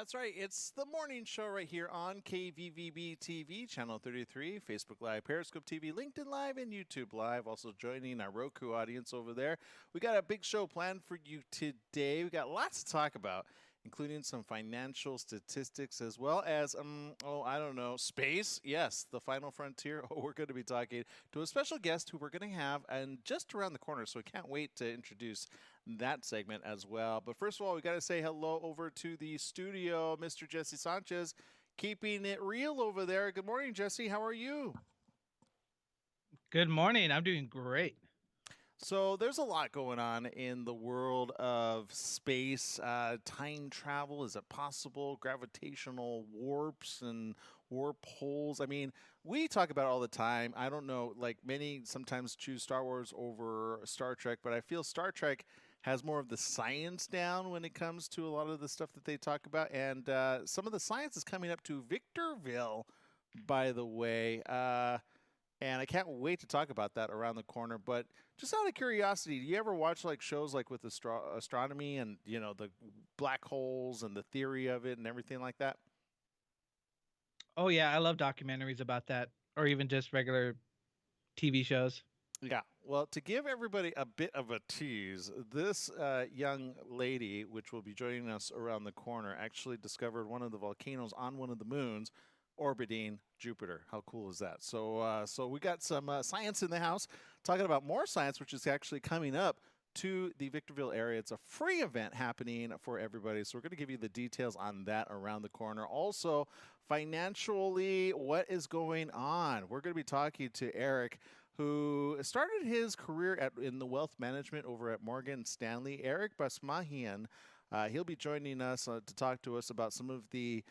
That's right. It's the morning show right here on KVVB TV, Channel 33, Facebook Live, Periscope TV, LinkedIn Live, and YouTube Live. Also joining our Roku audience over there. We got a big show planned for you today. We got lots to talk about, including some financial statistics as well as, space. Yes, the final frontier. We're going to be talking to a special guest who we're going to have and just around the corner. So we can't wait to introduce that segment as well. But first of all, we got to say hello over to the studio, Mr. Jesse Sanchez, keeping it real over there. Good morning, Jesse. How are you? Good morning. I'm doing great. So there's a lot going on in the world of space. Time travel, is it possible? Gravitational warps and warp holes. I mean, we talk about it all the time. I don't know, like many sometimes choose Star Wars over Star Trek, but I feel Star Trek has more of the science down when it comes to a lot of the stuff that they talk about. And some of the science is coming up to Victorville, by the way. And I can't wait to talk about that around the corner. But just out of curiosity, do you ever watch like shows like with astronomy and, you know, the black holes and the theory of it and everything like that? Oh yeah, I love documentaries about that, or even just regular TV shows. Yeah. Well, to give everybody a bit of a tease, this young lady, which will be joining us around the corner, actually discovered one of the volcanoes on one of the moons orbiting Jupiter. How cool is that? So we got some science in the house, talking about more science, which is actually coming up to the Victorville area. It's a free event happening for everybody. So we're going to give you the details on that around the corner. Also, financially, what is going on? We're going to be talking to Eric, who started his career in the wealth management over at Morgan Stanley. Eric Basmahian, he'll be joining us to talk to us about some of the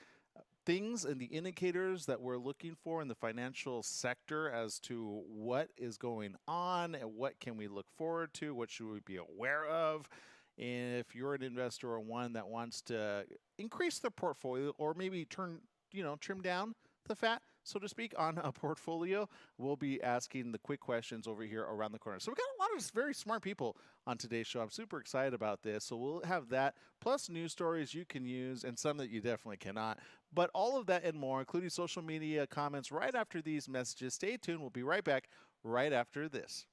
things and the indicators that we're looking for in the financial sector as to what is going on and what can we look forward to, what should we be aware of. If you're an investor or one that wants to increase their portfolio or maybe trim down the fat, so to speak, on a portfolio, we'll be asking the quick questions over here around the corner. So we've got a lot of very smart people on today's show. I'm super excited about this. So we'll have that, plus news stories you can use and some that you definitely cannot. But all of that and more, including social media comments right after these messages. Stay tuned. We'll be right back right after this.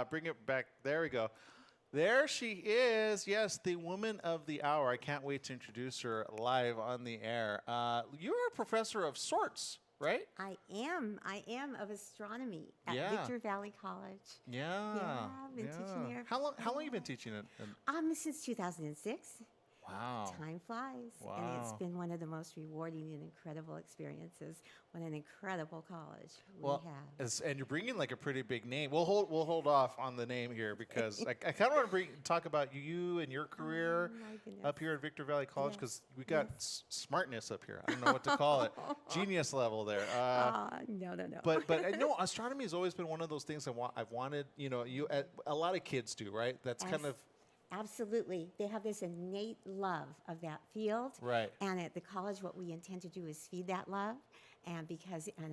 Bring it back. There we go. There she is. Yes, the woman of the hour. I can't wait to introduce her live on the air. You're a professor of sorts, right? I am of astronomy at Yeah. Victor Valley College. Yeah. Yeah, I've been teaching there. How long you been teaching it? Since 2006. Wow. Time flies, and it's Wow. been one of the most rewarding and incredible experiences. What an incredible college we Well, have. and you're bringing like a pretty big name. We'll hold off on the name here because I kind of want to talk about you and your career Oh my goodness. up here at Victor Valley College Yes, because we got yes. smartness up here. I don't know what to call it. Genius level there. No, no, no. But I know astronomy has always been one of those things I've wanted. You know, a lot of kids do, right? That's kind of Absolutely. They have this innate love of that field. right. And at the college, what we intend to do is feed that love and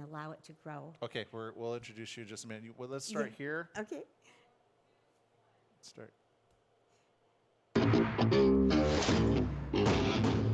allow it to grow. Okay, we'll introduce you in just a minute. Well, let's start here. Okay. Let's start.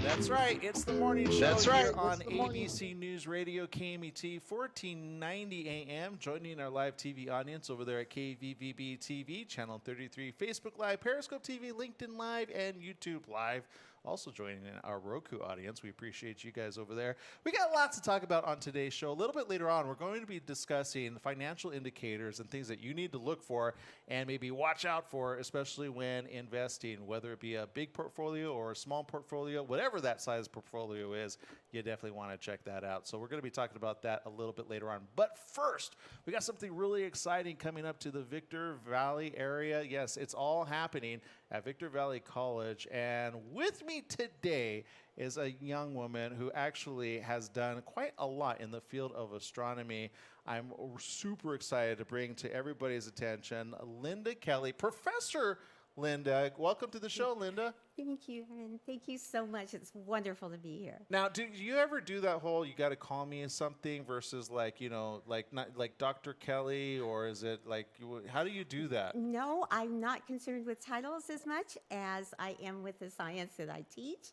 That's right. It's the morning show here on ABC News Radio, KMET, 1490 AM. Joining our live TV audience over there at KVVB TV, Channel 33, Facebook Live, Periscope TV, LinkedIn Live, and YouTube Live. Also joining in our Roku audience. We appreciate you guys over there. We got lots to talk about on today's show. A little bit later on, we're going to be discussing financial indicators and things that you need to look for and maybe watch out for, especially when investing, whether it be a big portfolio or a small portfolio, whatever that size portfolio is, you definitely want to check that out. So we're going to be talking about that a little bit later on. But first, we got something really exciting coming up to the Victor Valley area. Yes, it's all happening at Victor Valley College. And with me today is a young woman who actually has done quite a lot in the field of astronomy. I'm super excited to bring to everybody's attention Linda Kelly, Professor Linda. Welcome to the show, Linda. Thank you, and thank you so much. It's wonderful to be here. Now, do you ever do that whole "you got to call me" something versus like not like Dr. Kelly, or is it like how do you do that? No, I'm not concerned with titles as much as I am with the science that I teach.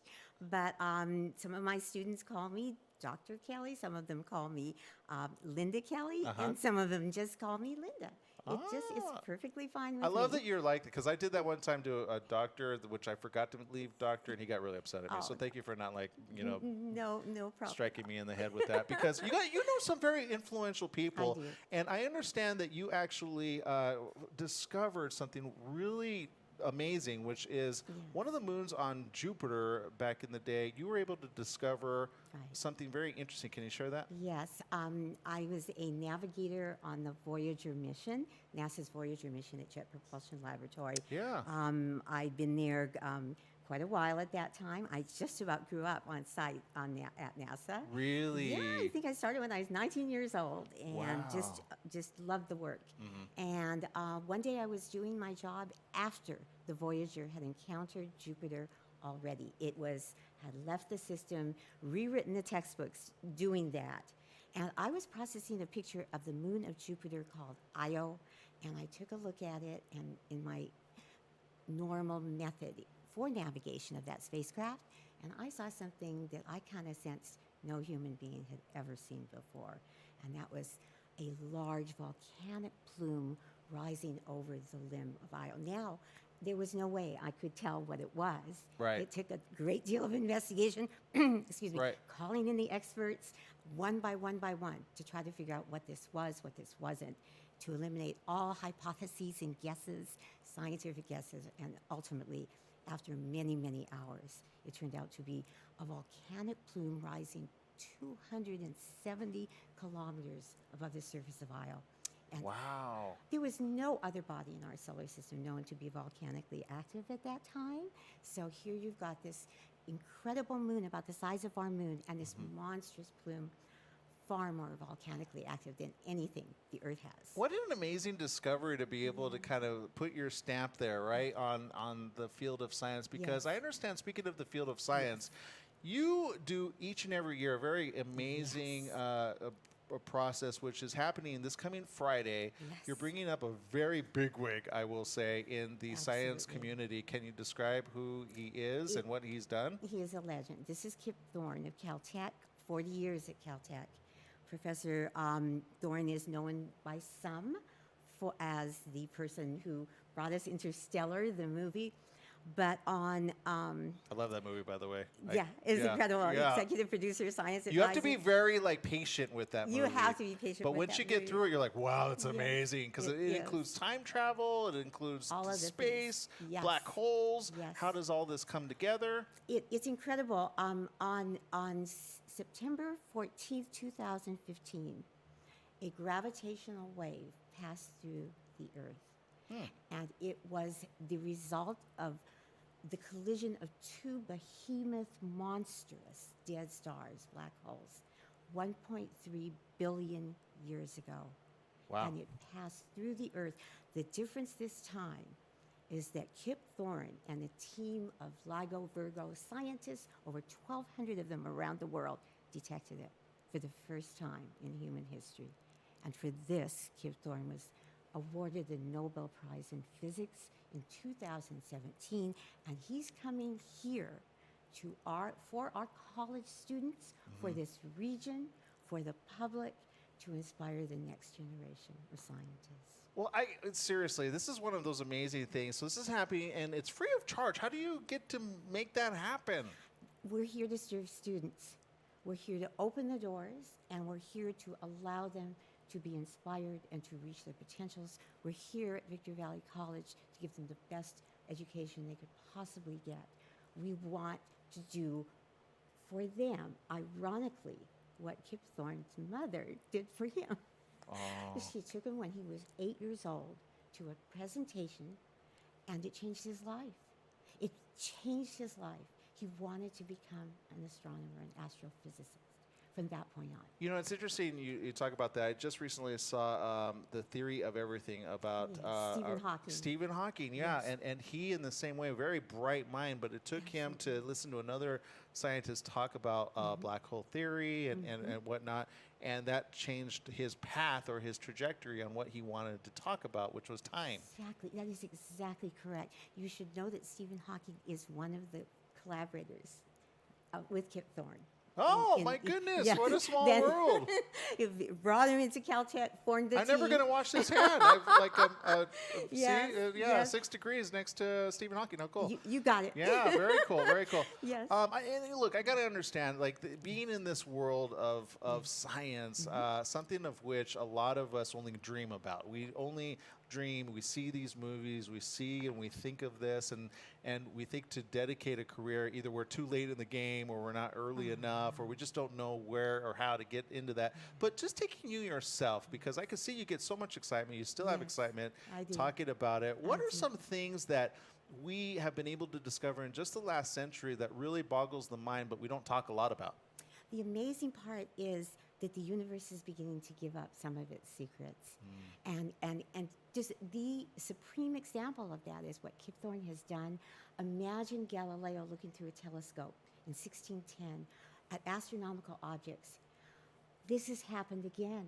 But some of my students call me Dr. Kelly. Some of them call me Linda Kelly, and some of them just call me Linda. It just is perfectly fine with I love me. that you're like, because I did that one time to a doctor, which I forgot to leave doctor, and he got really upset at me. So thank you for not No problem. striking me in the head with that, because you know some very influential people, do. and I understand that you actually discovered something really amazing, which is one of the moons on Jupiter back in the day. You were able to discover something very interesting. Can you share that? Yes, I was a navigator on the Voyager mission, NASA's Voyager mission at Jet Propulsion Laboratory. Yeah. I'd been there quite a while at that time. I just about grew up on site at NASA. Really? Yeah, I think I started when I was 19 years old, and just loved the work. And one day I was doing my job after the Voyager had encountered Jupiter already. It had left the system, rewritten the textbooks doing that. And I was processing a picture of the moon of Jupiter called Io, and I took a look at it, and in my normal method for navigation of that spacecraft, and I saw something that I kind of sensed no human being had ever seen before, and that was a large volcanic plume rising over the limb of Io. Now, there was no way I could tell what it was. Right. It took a great deal of investigation, excuse me, Right. calling in the experts one by one to try to figure out what this was, what this wasn't, to eliminate all hypotheses and guesses, scientific guesses, and ultimately, after many, many hours, it turned out to be a volcanic plume rising 270 kilometers above the surface of Io. And Wow. there was no other body in our solar system known to be volcanically active at that time. So here you've got this incredible moon about the size of our moon and this monstrous plume, far more volcanically active than anything the Earth has. What an amazing discovery to be able to kind of put your stamp there, right, on the field of science. Because I understand, speaking of the field of science, you do each and every year a very amazing a process, which is happening this coming Friday. Yes. You're bringing up a very bigwig, I will say, in the science Absolutely. community. Can you describe who he is and what he's done? He is a legend. This is Kip Thorne of Caltech, 40 years at Caltech. Professor Thorne is known by some as the person who brought us Interstellar, the movie. But on, I love that movie, by the way. it's incredible. Yeah. Executive producer, science You have to be advisor. very like patient with that movie. You have to be patient But with once that you get movie. through it, you're like, wow, it's Yes. amazing because it Yes. includes time travel, it includes All of the space, things. Yes. black holes. Yes. How does all this come together? It's incredible. On September 14th, 2015, a gravitational wave passed through the Earth. And it was the result of the collision of two behemoth, monstrous dead stars, black holes, 1.3 billion years ago. Wow. And it passed through the Earth. The difference this time is that Kip Thorne and a team of LIGO Virgo scientists, over 1,200 of them around the world, detected it for the first time in human history. And for this, Kip Thorne was awarded the Nobel Prize in Physics in 2017, and he's coming here for our college students, for this region, for the public, to inspire the next generation of scientists. Well, seriously, this is one of those amazing things. So this is happening, and it's free of charge. How do you get to make that happen? We're here to serve students. We're here to open the doors, and we're here to allow them to be inspired and to reach their potentials. We're here at Victor Valley College to give them the best education they could possibly get. We want to do for them, ironically, what Kip Thorne's mother did for him. Oh. She took him when he was 8 years old to a presentation, and it changed his life. It changed his life. He wanted to become an astronomer, an astrophysicist from that point on. You know, it's interesting you talk about that. I just recently saw The Theory of Everything about Stephen Hawking. Stephen Hawking, yeah. Yes. And he, in the same way, a very bright mind, but it took him to listen to another scientist talk about black hole theory and whatnot, and that changed his path or his trajectory on what he wanted to talk about, which was time. Exactly. That is exactly correct. You should know that Stephen Hawking is one of the collaborators with Kip Thorne. Oh, my goodness. What a small world. It brought him into Caltech, formed the team. I'm never going to wash this hand. I've Yes, see, yes. 6 degrees next to Stephen Hawking. How cool. You got it. Yeah, very cool, very cool. Yes. And look, I got to understand, like, being in this world of science, something of which a lot of us only dream about. We only dream, we see these movies, we see and we think of this, and we think to dedicate a career, either we're too late in the game or we're not early enough, or we just don't know where or how to get into that. But just taking you yourself, because I can see you get so much excitement, you still have excitement I do. talking about it. What I are do. some things that we have been able to discover in just the last century that really boggles the mind, but we don't talk a lot about? The amazing part is that the universe is beginning to give up some of its secrets. And just the supreme example of that is what Kip Thorne has done. Imagine Galileo looking through a telescope in 1610 at astronomical objects. This has happened again.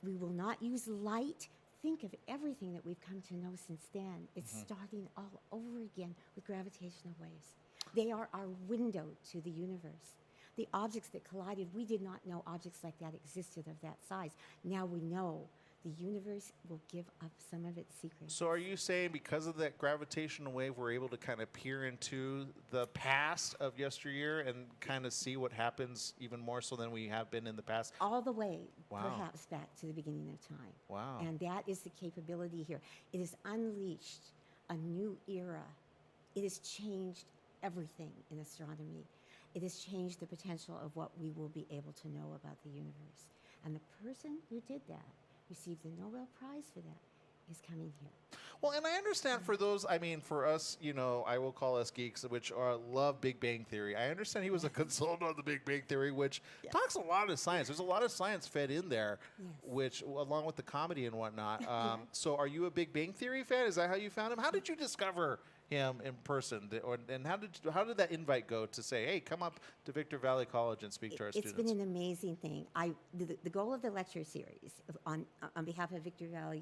We will not use light. Think of everything that we've come to know since then. It's starting all over again with gravitational waves. They are our window to the universe. The objects that collided, we did not know objects like that existed of that size. Now we know the universe will give up some of its secrets. So are you saying because of that gravitational wave, we're able to kind of peer into the past of yesteryear and kind of see what happens even more so than we have been in the past? All the way, Wow. perhaps, back to the beginning of time. Wow. And that is the capability here. It has unleashed a new era. It has changed everything in astronomy. It has changed the potential of what we will be able to know about the universe. And the person who did that, received the Nobel Prize for that, is coming here. Well, and I understand for those, I mean, for us, you know, I will call us geeks, which love Big Bang Theory. I understand he was a consultant on the Big Bang Theory, which talks a lot of science. There's a lot of science fed in there, which, along with the comedy and whatnot. So are you a Big Bang Theory fan? Is that how you found him? How did you discover him in person? And how did that invite go to say, hey, come up to Victor Valley College and speak to our students? It's been an amazing thing. The goal of the lecture series on behalf of Victor Valley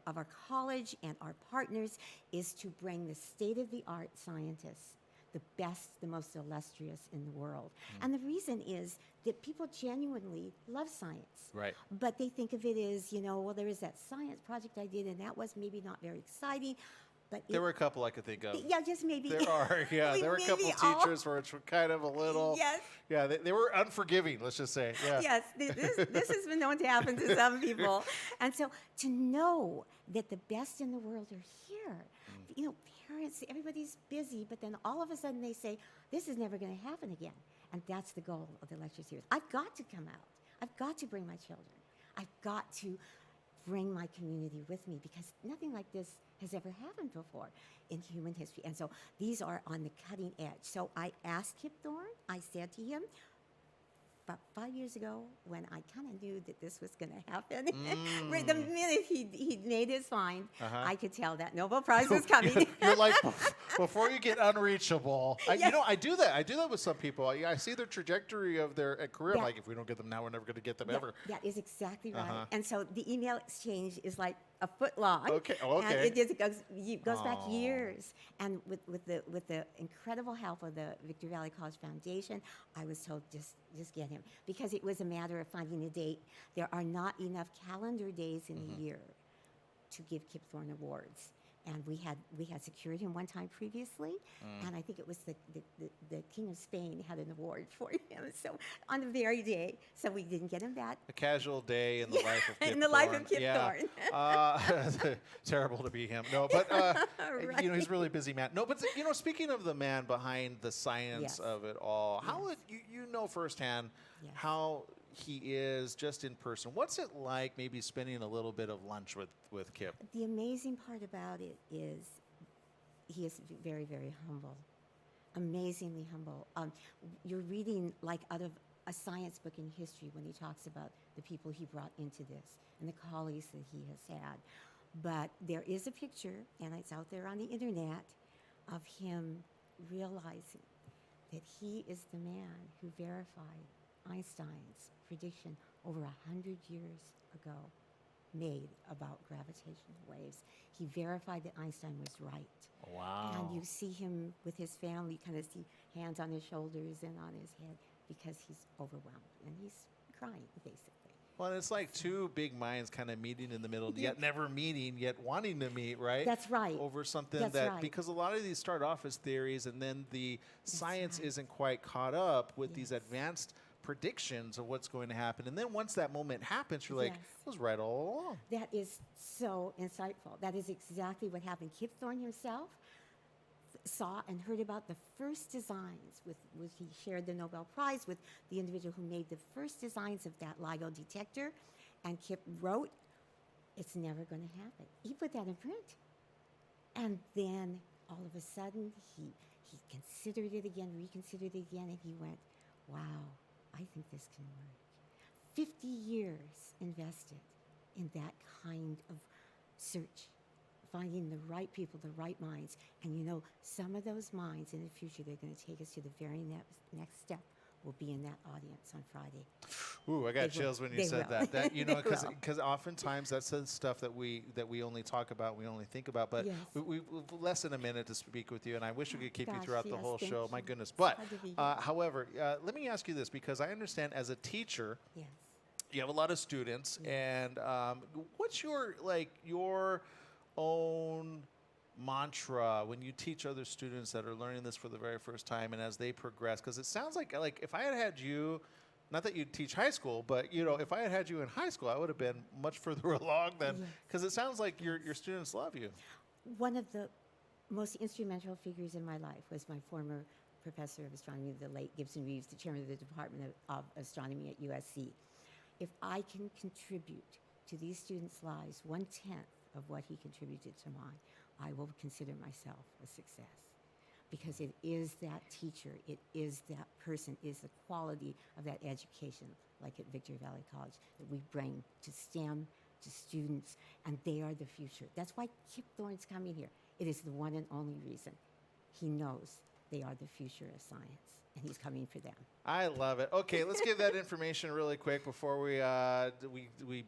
of our college and our partners is to bring the state-of-the-art scientists, the best, the most illustrious in the world. And the reason is that people genuinely love science. Right. But they think of it as, well, there is that science project I did, and that was maybe not very exciting. But There were a couple I could think of. yeah, just maybe. There are, yeah. Well, There were a couple maybe all- teachers which were kind of a little. Yes. Yeah, they were unforgiving, let's just say. Yeah. Yes, this has been known to happen to some people. And so to know that the best in the world are here, you know, parents, everybody's busy, but then all of a sudden they say, this is never going to happen again. And that's the goal of the lecture series. I've got to come out. I've got to bring my children. I've got to bring my community with me because nothing like this has ever happened before in human history. And so these are on the cutting edge. So I asked Kip Thorne, I said to him, about 5 years ago, when I kind of knew that this was going to happen, right the minute he made his mind, I could tell that Nobel Prize was coming. You're like, before you get unreachable. You Yes. know, I do that. I do that with some people. I see their trajectory of their career. I'm Yeah. like, if we don't get them now, we're never going to get them Yeah, ever. that is exactly right. And so the email exchange is like a foot long. Okay, And okay. it goes back Aw. years. And with the incredible help of the Victory Valley College Foundation, I was told just get him because it was a matter of finding a date. There are not enough calendar days in a year to give Kip Thorne awards. And we had secured him one time previously, and I think it was the King of Spain had an award for him. So on the very day, so we didn't get him that. A casual day in the life of Kip In the life of Thorne. Kip Thorne. Terrible to be him. No, but Right. you know, he's a really busy man. No, but you know, speaking of the man behind the science Yes. of it all, how would you know firsthand Yes. how he is just in person? What's it like maybe spending a little bit of lunch with Kip? The amazing part about it is he is very, very humble, amazingly humble. You're reading like out of a science book in history when he talks about the people he brought into this and the colleagues that he has had. But there is a picture, and it's out there on the internet, of him realizing that he is the man who verified Einstein's prediction over 100 years ago made about gravitational waves. He verified that Einstein was right. Wow. And you see him with his family, kind of see hands on his shoulders and on his head because he's overwhelmed and he's crying, basically. Well, and it's like two big minds kind of meeting in the middle, yet never meeting, yet wanting to meet, right? That's right. Over something That's that, right. because a lot of these start off as theories, and then the science right. isn't quite caught up with these Yes. advanced predictions of what's going to happen. And then once that moment happens, you're like, Yes. it was right all along. That is so insightful. That is exactly what happened. Kip Thorne himself saw and heard about the first designs with he shared the Nobel Prize with the individual who made the first designs of that LIGO detector, and Kip wrote, "It's never going to happen." He put that in print, and then all of a sudden he considered it again, reconsidered it again, and he went, "Wow, I think this can work." 50 years invested in that kind of search, finding the right people, the right minds. And you know, some of those minds in the future, they're going to take us to the very next step, will be in that audience on Friday. Ooh, I got They will. chills when you They said will. that. That you know, They will. because oftentimes that's the stuff that we only talk about, we only think about. But Yes. we've less than a minute to speak with you, and I wish we could keep you Gosh, throughout the yes, whole thank show. My you. goodness. But Glad to be here. however, let me ask you this, because I understand as a teacher, Yes. you have a lot of students, and what's your own mantra when you teach other students that are learning this for the very first time and as they progress? Because it sounds like if I had you, not that you teach high school, but you know, if I had you in high school, I would have been much further along than, Yes. because it sounds like your students love you. One of the most instrumental figures in my life was my former professor of astronomy, the late Gibson Reeves, the chairman of the Department of Astronomy at USC. If I can contribute to these students' lives 1/10 of what he contributed to mine, I will consider myself a success. Because it is that teacher, it is that person, it is the quality of that education, like at Victory Valley College, that we bring to STEM, to students, and they are the future. That's why Kip Thorne's coming here. It is the one and only reason. He knows they are the future of science, and he's coming for them. I love it. Okay, let's give that information really quick before we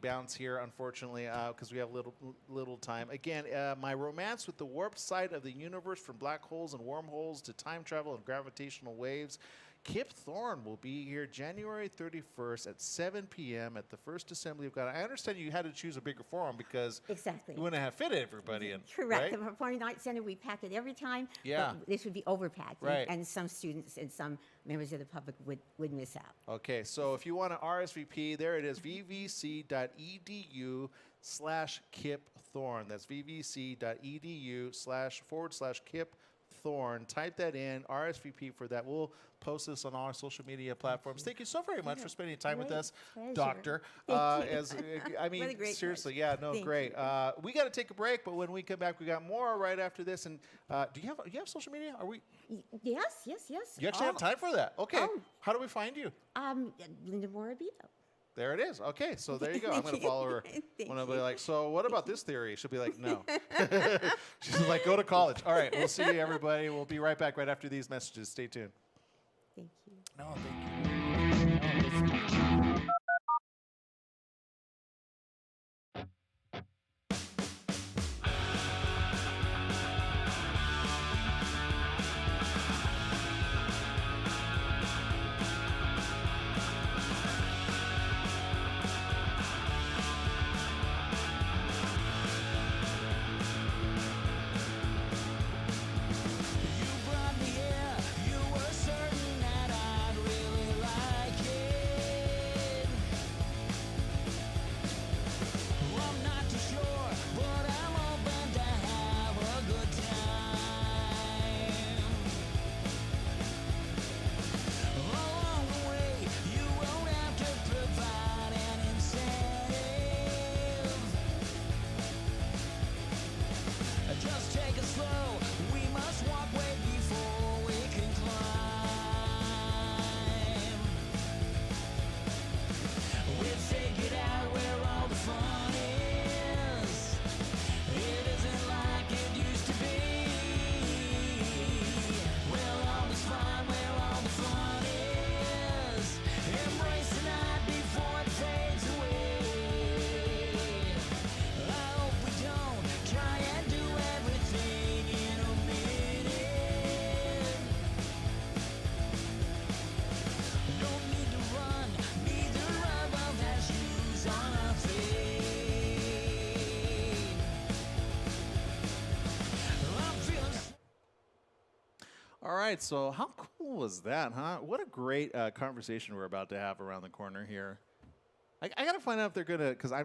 bounce here, unfortunately, because we have little time. Again, My Romance with the Warped Side of the Universe, from black holes and wormholes to time travel and gravitational waves. Kip Thorne will be here January 31st at 7 p.m. at the First Assembly of God. I understand you had to choose a bigger forum because Exactly. you wouldn't have fit everybody in. Correct. Right? The Performing Arts Center, we pack it every time. Yeah. But this would be overpacked. Right. And some students and some members of the public would miss out. Okay, so if you want to RSVP, there it is, vvc.edu/Kip Thorne. That's vvc.edu//Kip Thorne. Type that in, RSVP for that. We'll post this on all our social media platforms. Thank you so very much for spending time with us, Pleasure. Doctor. Thank you. I mean, What a great seriously, question. yeah, no, Thank great. you. We got to take a break, but when we come back, we got more right after this. And do you have social media? Are we? Yes. You actually have time for that? Okay. Oh. How do we find you? Linda Morabito. There it is. Okay, so there you go. I'm going to follow her. Thank When I'll be you. like, so what about this theory? She'll be like, no. She's like, go to college. All right, we'll see you, everybody. We'll be right back right after these messages. Stay tuned. Thank you. No, thank you. Just take it slow. We must walk way before we can climb. We'll figure out where all the fun is. It isn't like it used to be. Where all the fun, where all the fun is. Embrace the night before it fades away. I hope we don't try and do everything in a minute. Don't need to run, neither of us has shoes on our feet. I'm feeling All right, so how cool was that, huh? What a great conversation we're about to have around the corner here. I got to find out if they're gonna, because I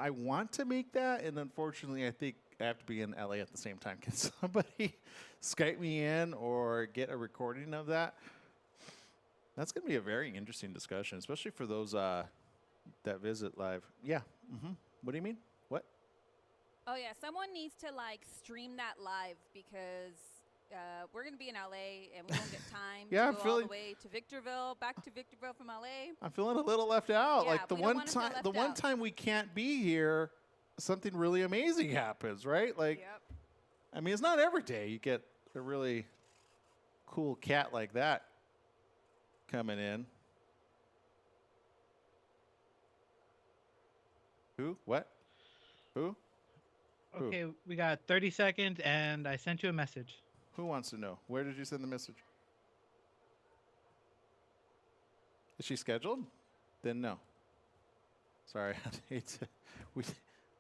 want to make that, and unfortunately, I think I have to be in LA at the same time. Can somebody Skype me in or get a recording of that? That's gonna be a very interesting discussion, especially for those that visit live. Yeah. What do you mean? What? Oh yeah, someone needs to like stream that live because we're gonna be in LA and we won't get time Yeah, I'm to go all feeling- the way to Victorville, back to Victorville from LA. I'm feeling a little left out. Yeah, Like the we don't one wanna feel time, left the one out. time we can't be here, something really amazing happens, right? Like, Yep. I mean, it's not every day you get a really cool cat like that coming in. Who? What? Who? Who? Okay, we got 30 seconds, and I sent you a message. Who wants to know? Where did you send the message? Is she scheduled? Then no. Sorry, I hate to.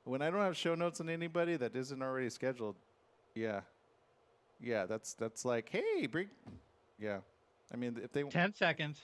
When I don't have show notes on anybody that isn't already scheduled, yeah, that's like, hey, bring, yeah. I mean, if they 10 seconds.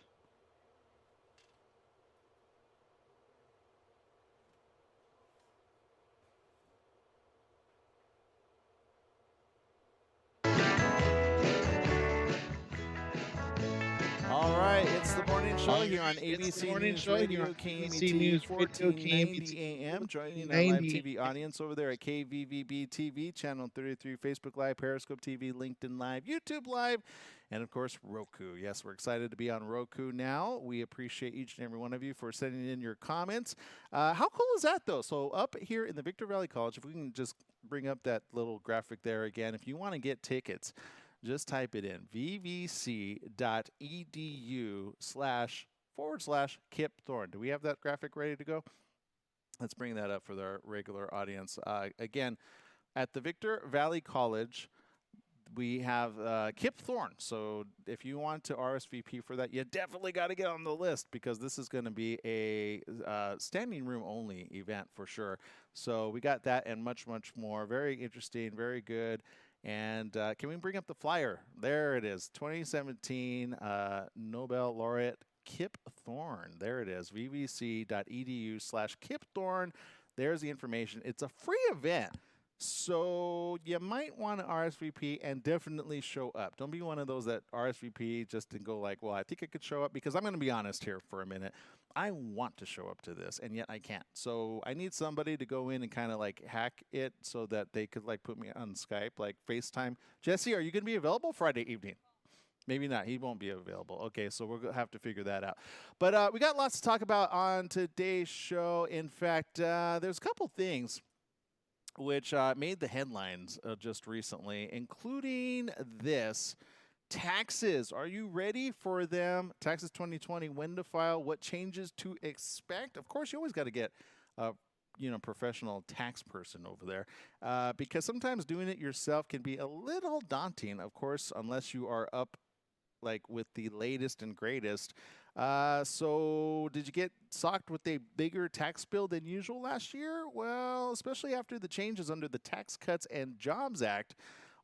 All right, it's the morning show here on ABC News Radio, KMET 1490 AM. Joining our live TV audience over there at KVVB TV, Channel 33, Facebook Live, Periscope TV, LinkedIn Live, YouTube Live, and of course, Roku. Yes, we're excited to be on Roku now. We appreciate each and every one of you for sending in your comments. How cool is that, though? So up here in the Victor Valley College, if we can just bring up that little graphic there again, if you want to get tickets, just type it in, vvc.edu//Kip Thorne. Do we have that graphic ready to go? Let's bring that up for the regular audience. Again, at the Victor Valley College, we have Kip Thorne. So if you want to RSVP for that, you definitely got to get on the list because this is going to be a standing room only event for sure. So we got that and much, much more. Very interesting, very good. And can we bring up the flyer? There it is, 2017 Nobel laureate Kip Thorne. There it is, vvc.edu/Kip Thorne. There's the information. It's a free event. So you might want to RSVP and definitely show up. Don't be one of those that RSVP just to go like, well, I think I could show up, because I'm going to be honest here for a minute. I want to show up to this and yet I can't. So I need somebody to go in and kind of like hack it so that they could like put me on Skype, like FaceTime. Jesse, are you going to be available Friday evening? Maybe not. He won't be available. Okay, so we'll have to figure that out. But we got lots to talk about on today's show. In fact, there's a couple things which made the headlines just recently, including this. Taxes. Are you ready for them? Taxes 2020, when to file, what changes to expect. Of course, you always got to get a professional tax person over there because sometimes doing it yourself can be a little daunting, of course, unless you are up like with the latest and greatest. So did you get socked with a bigger tax bill than usual last year? Well, especially after the changes under the Tax Cuts and Jobs Act.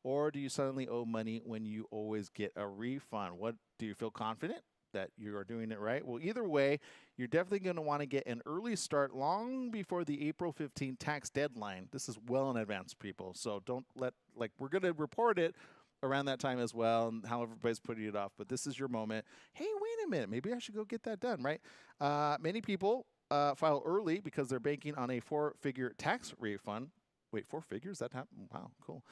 Or do you suddenly owe money when you always get a refund? What do you feel confident that you are doing it right? Well, either way, you're definitely going to want to get an early start long before the April 15 tax deadline. This is well in advance, people. So don't let, we're going to report it around that time as well, and how everybody's putting it off. But this is your moment. Hey, wait a minute. Maybe I should go get that done, right? Many people file early because they're banking on a 4-figure tax refund. Wait, 4 figures? That happened? Wow, cool.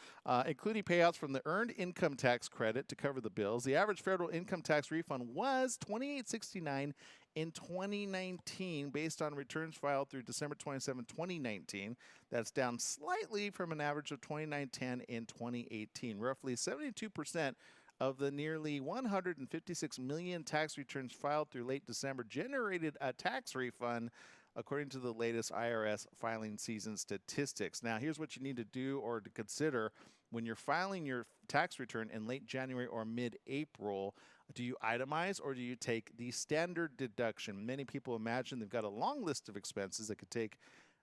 Including payouts from the Earned Income Tax Credit to cover the bills. The average federal income tax refund was $28.69 in 2019, based on returns filed through December 27, 2019. That's down slightly from an average of $29.10 in 2018. Roughly 72% of the nearly 156 million tax returns filed through late December generated a tax refund, according to the latest IRS filing season statistics. Now, here's what you need to do or to consider when you're filing your tax return in late January or mid-April. Do you itemize or do you take the standard deduction? Many people imagine they've got a long list of expenses that could take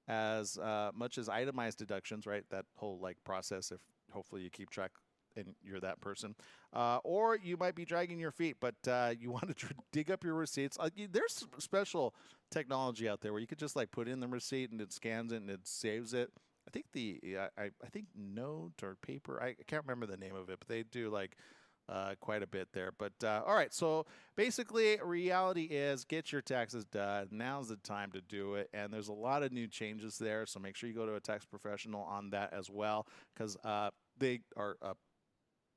as much as itemized deductions, right? That whole process, if hopefully you keep track and you're that person. Or you might be dragging your feet, but you want to dig up your receipts. There's special technology out there where you could just put in the receipt and it scans it and it saves it. I think I think Note or Paper, I can't remember the name of it, but they do quite a bit there. But all right, so basically reality is get your taxes done. Now's the time to do it. And there's a lot of new changes there, so make sure you go to a tax professional on that as well, because they are up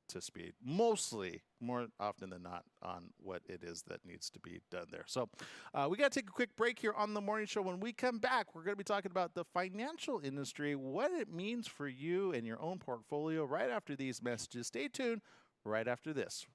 to speed, mostly, more often than not, on what it is that needs to be done there. So we got to take a quick break here on the morning show. When we come back, we're going to be talking about the financial industry, what it means for you and your own portfolio right after these messages. Stay tuned right after this.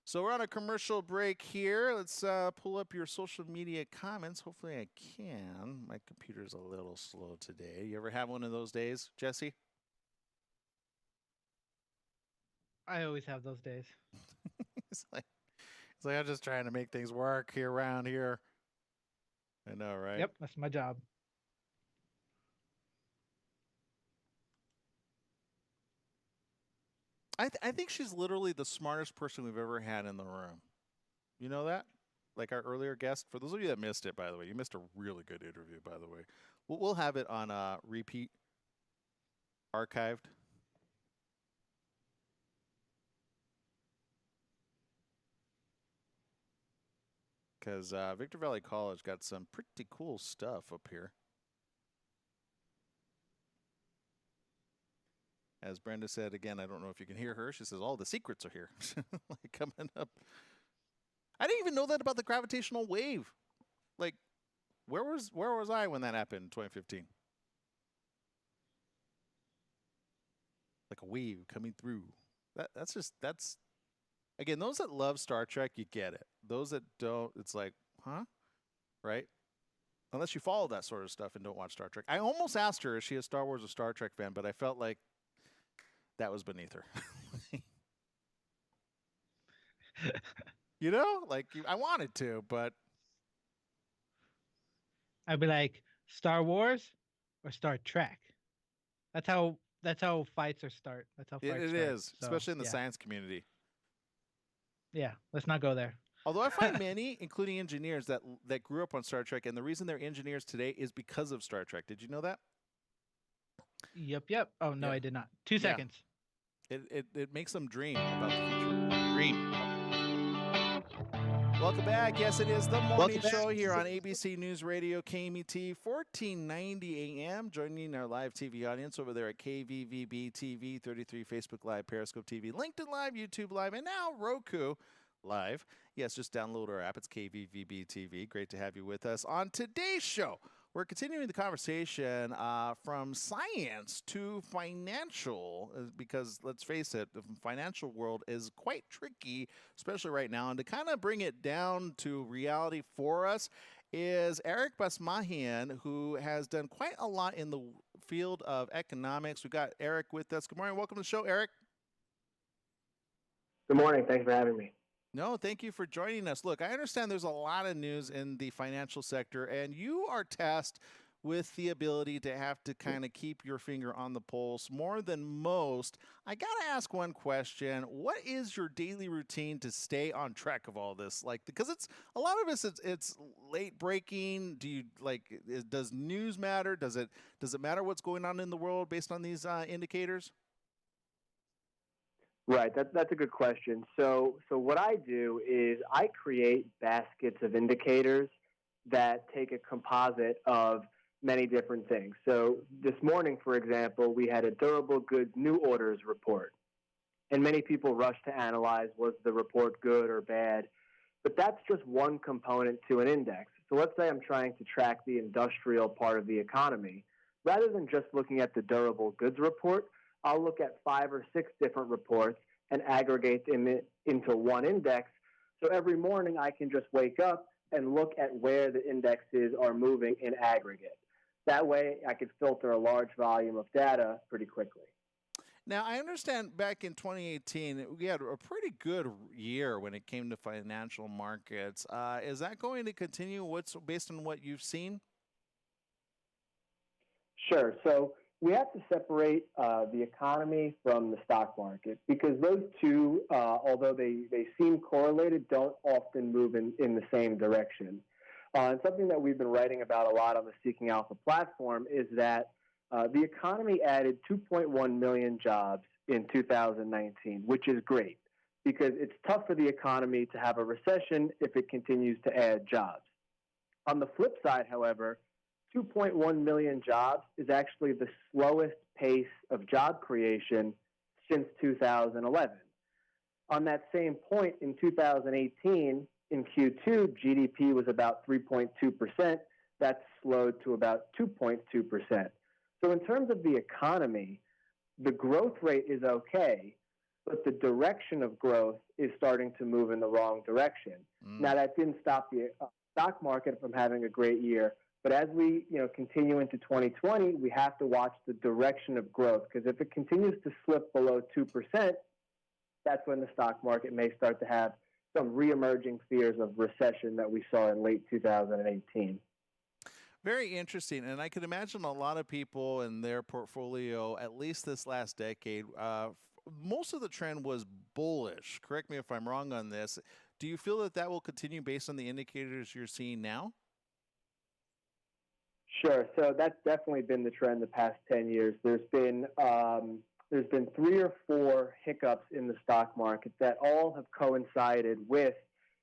So we're on a commercial break here. Let's pull up your social media comments. Hopefully I can. My computer's a little slow today. You ever have one of those days, Jesse? I always have those days. It's like I'm just trying to make things work here around here. I know, right? Yep, that's my job. I think she's literally the smartest person we've ever had in the room. You know that? Like our earlier guest. For those of you that missed it, by the way, you missed a really good interview. By the way, we'll have it on repeat, archived. Because Victor Valley College got some pretty cool stuff up here. As Brenda said again, I don't know if you can hear her. She says all the secrets are here, like coming up. I didn't even know that about the gravitational wave. Like, where was I when that happened in 2015? Like a wave coming through. That's again, those that love Star Trek, you get it. Those that don't, it's like, huh? Right? Unless you follow that sort of stuff and don't watch Star Trek. I almost asked her, is she a Star Wars or Star Trek fan? But I felt like that was beneath her. You know? Like, I wanted to, but I'd be like, Star Wars or Star Trek. That's how fights are start. That's how fights it start. is, So, especially in the yeah. science community. Yeah, let's not go there. Although I find many, including engineers, that grew up on Star Trek, and the reason they're engineers today is because of Star Trek. Did you know that? Yep. Oh no, Yeah. I did not. 2 seconds. It makes them dream about the future. Dream. Welcome back. Yes, it is the morning show here on ABC News Radio, KMET, 1490 AM. Joining our live TV audience over there at KVVB TV, 33 Facebook Live, Periscope TV, LinkedIn Live, YouTube Live, and now Roku Live. Yes, just download our app. It's KVVB TV. Great to have you with us on today's show. We're continuing the conversation from science to financial, because let's face it, the financial world is quite tricky, especially right now. And to kind of bring it down to reality for us is Eric Basmahian, who has done quite a lot in the field of economics. We've got Eric with us. Good morning. Welcome to the show, Eric. Good morning. Thanks for having me. No, thank you for joining us. Look, I understand there's a lot of news in the financial sector, and you are tasked with the ability to have to kind of keep your finger on the pulse more than most. I got to ask one question. What is your daily routine to stay on track of all this? Like, because it's a lot of us, it's late breaking. Do you does news matter? Does it matter what's going on in the world based on these indicators? Right, that's a good question. So what I do is I create baskets of indicators that take a composite of many different things. So this morning, for example, we had a durable goods new orders report. And many people rush to analyze, was the report good or bad? But that's just one component to an index. So let's say I'm trying to track the industrial part of the economy. Rather than just looking at the durable goods report, I'll look at 5 or 6 different reports and aggregate them into one index. So every morning I can just wake up and look at where the indexes are moving in aggregate. That way I could filter a large volume of data pretty quickly. Now, I understand back in 2018, we had a pretty good year when it came to financial markets. Is that going to continue? What's based on what you've seen? Sure. So we have to separate the economy from the stock market because those two, although they seem correlated, don't often move in the same direction. And something that we've been writing about a lot on the Seeking Alpha platform is that the economy added 2.1 million jobs in 2019, which is great because it's tough for the economy to have a recession if it continues to add jobs. On the flip side, however, 2.1 million jobs is actually the slowest pace of job creation since 2011. On that same point, in 2018, in Q2, GDP was about 3.2%. That's slowed to about 2.2%. So in terms of the economy, the growth rate is okay, but the direction of growth is starting to move in the wrong direction. Now, that didn't stop the stock market from having a great year, but as we continue into 2020, we have to watch the direction of growth because if it continues to slip below 2%, that's when the stock market may start to have some reemerging fears of recession that we saw in late 2018. Very interesting. And I can imagine a lot of people in their portfolio, at least this last decade, most of the trend was bullish. Correct me if I'm wrong on this. Do you feel that that will continue based on the indicators you're seeing now? Sure. So that's definitely been the trend the past 10 years. There's been 3 or 4 hiccups in the stock market that all have coincided with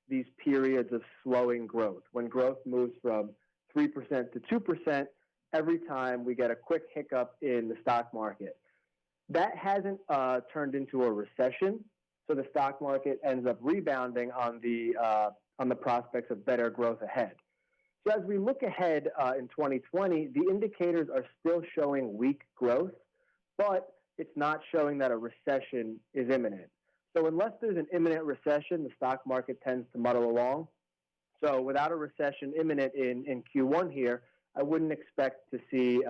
these periods of slowing growth. When growth moves from 3% to 2%, every time we get a quick hiccup in the stock market. That hasn't turned into a recession, so the stock market ends up rebounding on the prospects of better growth ahead. So as we look ahead in 2020, the indicators are still showing weak growth, but it's not showing that a recession is imminent. So unless there's an imminent recession, the stock market tends to muddle along. So without a recession imminent in Q1 here, I wouldn't expect to see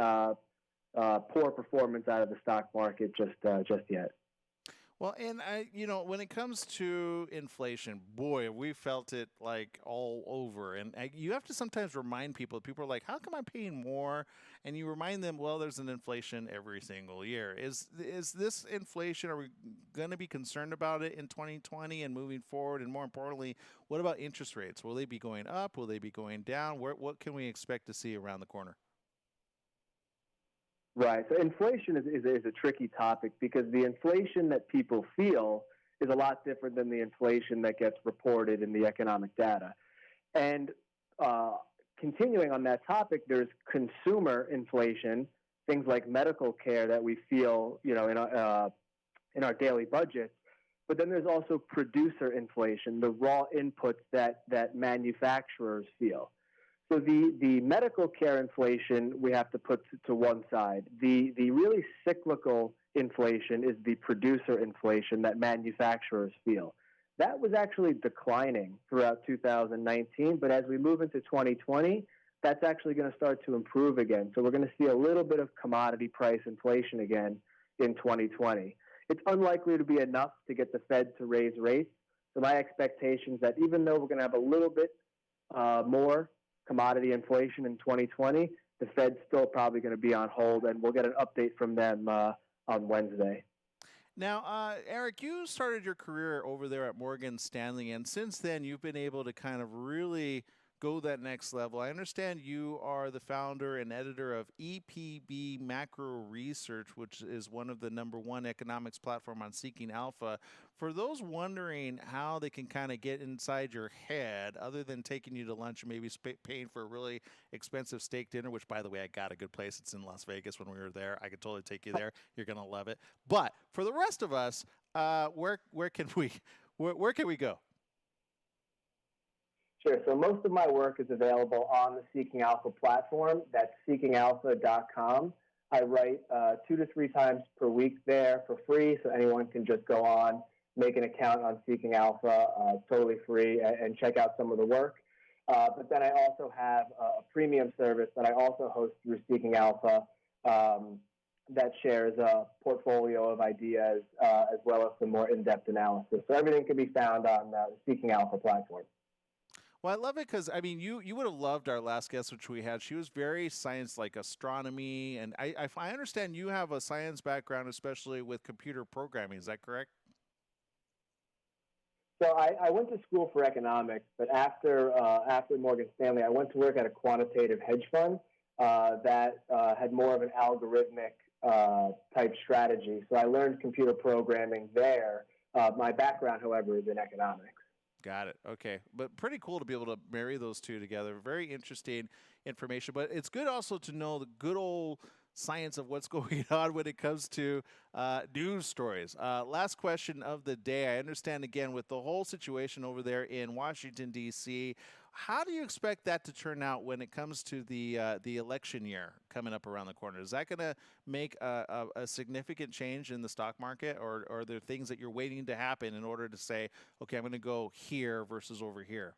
poor performance out of the stock market just yet. Well, and when it comes to inflation, boy, we felt it like all over. And you have to sometimes remind people. People are like, "How come I'm paying more?" And you remind them, "Well, there's an inflation every single year." Is this inflation? Are we going to be concerned about it in 2020 and moving forward? And more importantly, what about interest rates? Will they be going up? Will they be going down? What can we expect to see around the corner? Right. So inflation is a tricky topic because the inflation that people feel is a lot different than the inflation that gets reported in the economic data. And continuing on that topic, there's consumer inflation, things like medical care that we feel, in our daily budgets. But then there's also producer inflation, the raw inputs that manufacturers feel. So the medical care inflation we have to put to one side. The really cyclical inflation is the producer inflation that manufacturers feel. That was actually declining throughout 2019, but as we move into 2020, that's actually going to start to improve again. So we're going to see a little bit of commodity price inflation again in 2020. It's unlikely to be enough to get the Fed to raise rates. So my expectation is that even though we're going to have a little bit more commodity inflation in 2020, the Fed's still probably going to be on hold, and we'll get an update from them on Wednesday. Now, Eric, you started your career over there at Morgan Stanley, and since then you've been able to kind of really go that next level. I understand you are the founder and editor of EPB Macro Research, which is one of the #1 economics platform on Seeking Alpha. For those wondering how they can kind of get inside your head, other than taking you to lunch and maybe paying for a really expensive steak dinner, which, by the way, I got a good place. It's in Las Vegas when we were there. I could totally take you there. You're going to love it. But for the rest of us, where can we go? Sure. So most of my work is available on the Seeking Alpha platform. That's seekingalpha.com. I write 2 to 3 times per week there for free, so anyone can just go on, make an account on Seeking Alpha, totally free, and check out some of the work. But then I also have a premium service that I also host through Seeking Alpha that shares a portfolio of ideas as well as some more in-depth analysis. So everything can be found on the Seeking Alpha platform. Well, I love it because, I mean, you would have loved our last guest, which we had. She was very science, like astronomy. And I understand you have a science background, especially with computer programming. Is that correct? So I went to school for economics, but after Morgan Stanley, I went to work at a quantitative hedge fund that had more of an algorithmic type strategy. So I learned computer programming there. My background, however, is in economics. Got it. Okay. But pretty cool to be able to marry those two together. Very interesting information. But it's good also to know the good old science of what's going on when it comes to news stories. Last question of the day. I understand, again, with the whole situation over there in Washington, D.C., how do you expect that to turn out when it comes to the election year coming up around the corner? Is that going to make a significant change in the stock market, or are there things that you're waiting to happen in order to say, okay, I'm going to go here versus over here?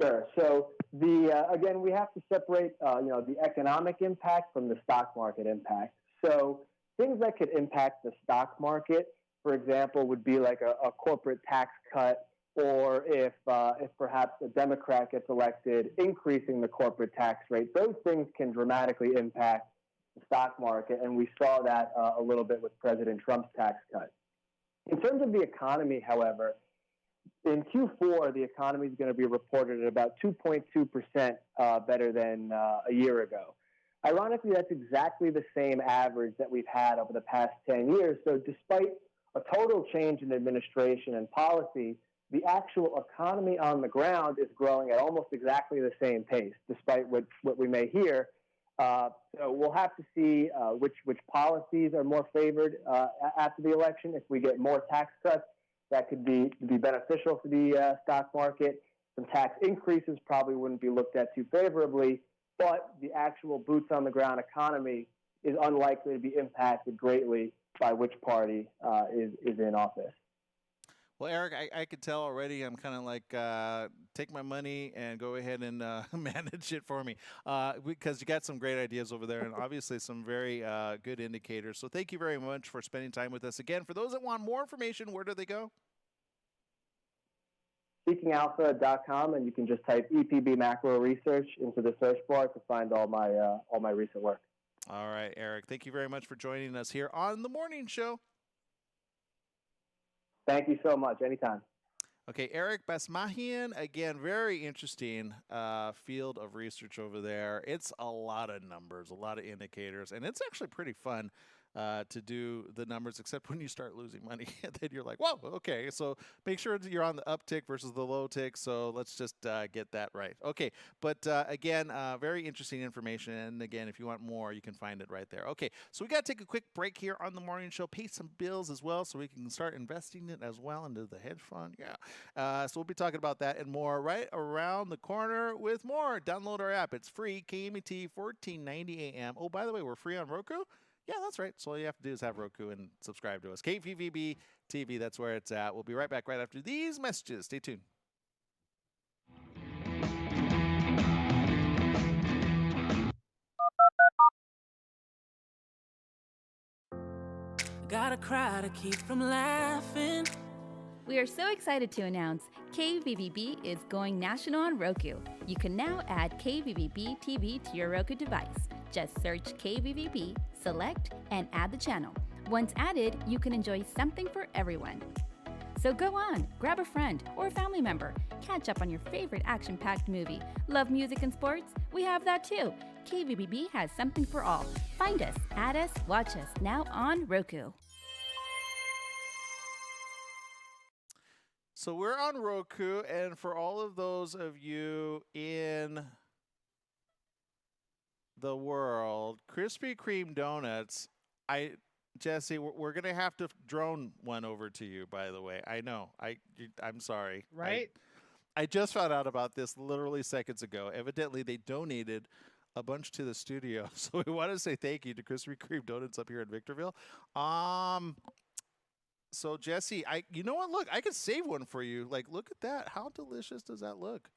Sure. So again, we have to separate the economic impact from the stock market impact. So things that could impact the stock market for example, would be like a corporate tax cut, or if perhaps a Democrat gets elected, increasing the corporate tax rate. Those things can dramatically impact the stock market, and we saw that a little bit with President Trump's tax cut. In terms of the economy, however, in Q4, the economy is going to be reported at about 2.2% better than a year ago. Ironically, that's exactly the same average that we've had over the past 10 years. So despite a total change in administration and policy, the actual economy on the ground is growing at almost exactly the same pace, despite what we may hear. So we'll have to see which policies are more favored after the election. If we get more tax cuts, that could be beneficial for the stock market. Some tax increases probably wouldn't be looked at too favorably, but the actual boots on the ground economy is unlikely to be impacted greatly by which party is in office. Well, Eric, I could tell already. I'm kind of like, take my money and go ahead and manage it for me, because you got some great ideas over there, and obviously some very good indicators. So thank you very much for spending time with us. Again, for those that want more information, where do they go? SeekingAlpha.com, and you can just type EPB Macro Research into the search bar to find all my recent work. All right, Eric. Thank you very much for joining us here on the morning show. Thank you so much. Anytime. Okay, Eric Basmahian, again, very interesting field of research over there. It's a lot of numbers, a lot of indicators, and it's actually pretty fun to do the numbers, except when you start losing money. And then you're like, whoa, okay. So make sure that you're on the uptick versus the low tick. So let's just get that right. Okay, but again, very interesting information. And again, if you want more, you can find it right there. Okay, so we got to take a quick break here on the morning show, pay some bills as well, so we can start investing it as well into the hedge fund. Yeah. So we'll be talking about that and more right around the corner with more. Download our app. It's free, KMET 1490 AM. Oh, by the way, we're free on Roku. Yeah, that's right. So all you have to do is have Roku and subscribe to us. KVVB TV, that's where it's at. We'll be right back right after these messages. Stay tuned. Gotta cry to keep from laughing. We are so excited to announce KVVB is going national on Roku. You can now add KVVB TV to your Roku device. Just search KVVB, select, and add the channel. Once added, you can enjoy something for everyone. So go on, grab a friend or a family member, catch up on your favorite action-packed movie. Love music and sports? We have that too. KVVB has something for all. Find us, add us, watch us now on Roku. So we're on Roku, and for all of those of you in the world, Krispy Kreme donuts, Jesse, we're going to have to drone one over to you, by the way. I know. I'm sorry. Right? I just found out about this literally seconds ago. Evidently, they donated a bunch to the studio. So we want to say thank you to Krispy Kreme donuts up here in Victorville. So Jesse, you know what? Look, I could save one for you. Like, look at that. How delicious does that look?